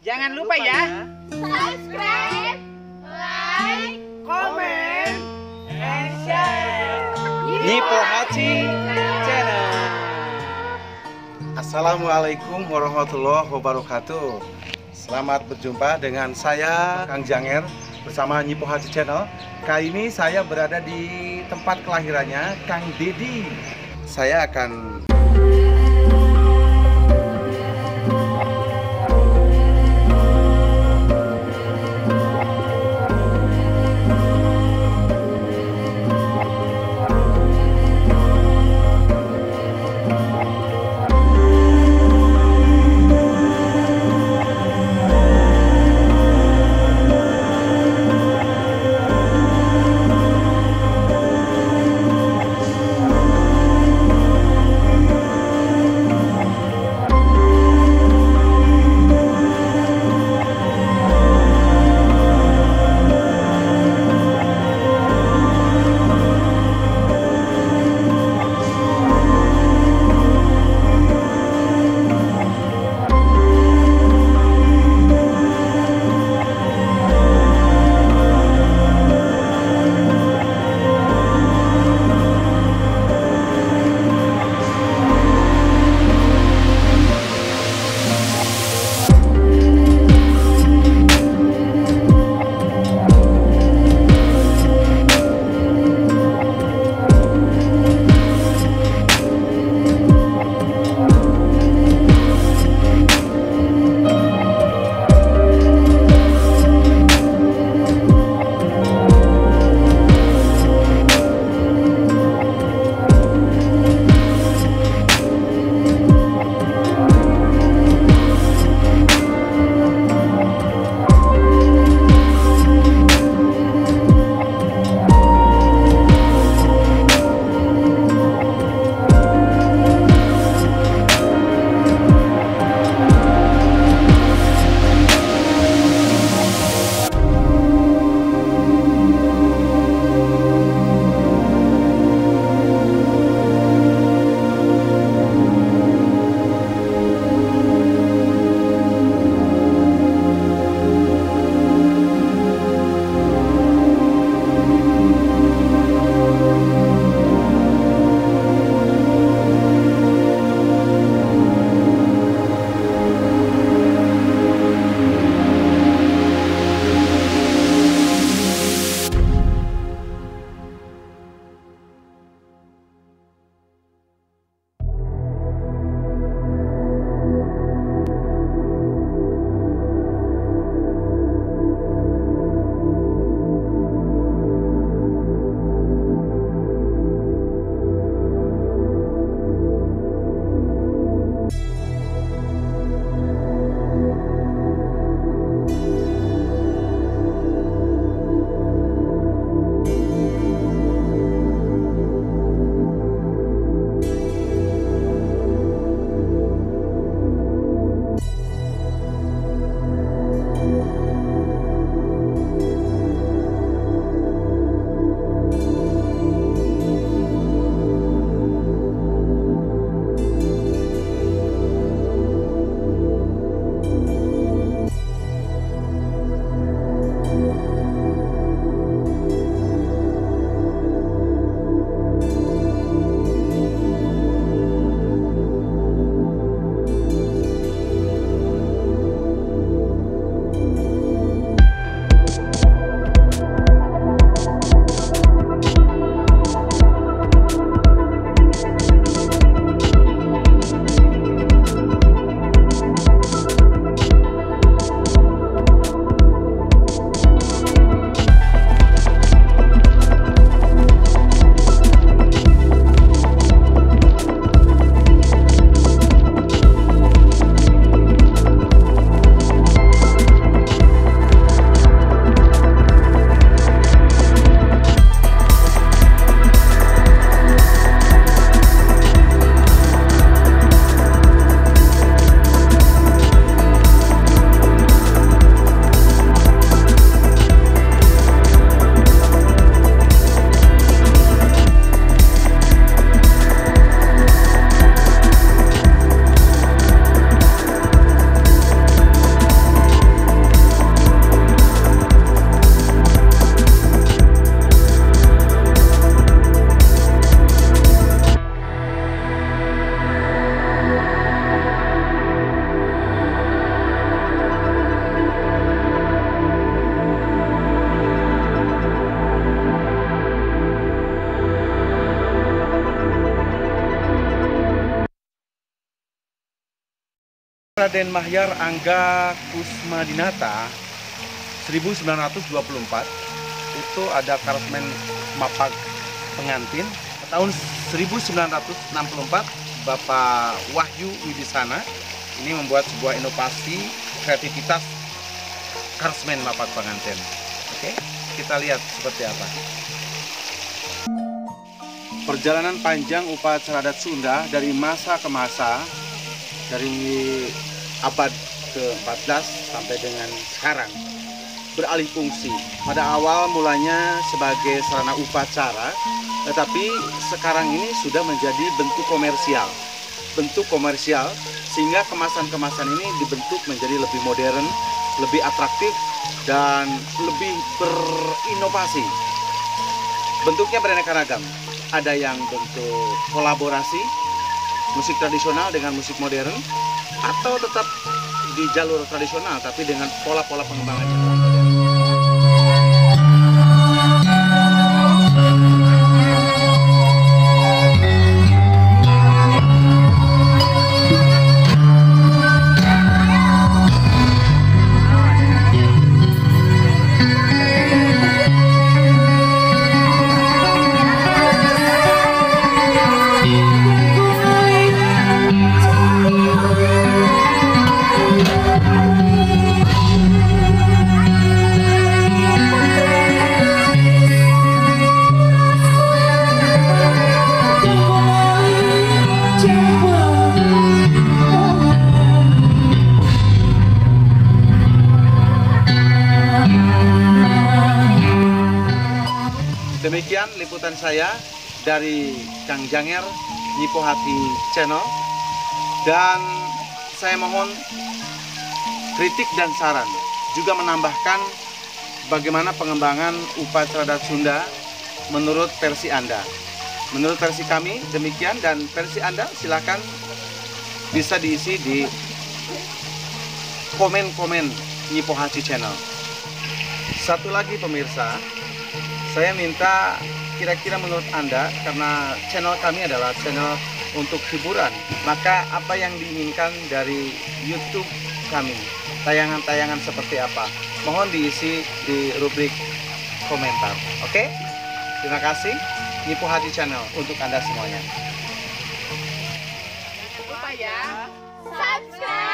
Jangan lupa ya. Subscribe, like, Comment, and share. Nippo Hachi Channel. Assalamualaikum warahmatullahi wabarakatuh. Selamat berjumpa dengan saya Kang Janger bersama Nippo Hachi Channel. Kali ini saya berada di tempat kelahirannya Kang Dedi. Saya akan Raden Mahyar Angga Kusmadinata 1924 itu ada Karosmen Mapag pengantin. Tahun 1964 Bapak Wahyu Widisana ini membuat sebuah inovasi kreativitas Karosmen Mapag pengantin. Oke, kita lihat seperti apa. Perjalanan panjang upacara adat Sunda dari masa ke masa, dari abad ke-14 sampai dengan sekarang, beralih fungsi. Pada awal mulanya sebagai sarana upacara, tetapi sekarang ini sudah menjadi bentuk komersial. Bentuk komersial sehingga kemasan-kemasan ini dibentuk menjadi lebih modern, lebih atraktif, dan lebih berinovasi. Bentuknya beraneka ragam. Ada yang bentuk kolaborasi musik tradisional dengan musik modern, atau tetap di jalur tradisional tapi dengan pola-pola pengembangan yang modern. Demikian liputan saya dari Kang Janger Nyipo Hati Channel, dan saya mohon kritik dan saran, juga menambahkan bagaimana pengembangan upacara adat Sunda menurut versi Anda. Menurut versi kami demikian, dan versi Anda silakan bisa diisi di komen-komen Nyipo Hati Channel. Satu lagi pemirsa, saya minta kira-kira menurut Anda, karena channel kami adalah channel untuk hiburan, maka apa yang diinginkan dari YouTube kami? Tayangan-tayangan seperti apa? Mohon diisi di rubrik komentar. Oke? Terima kasih. Nyipo Hati Channel untuk Anda semuanya. Jangan lupa ya. Subscribe.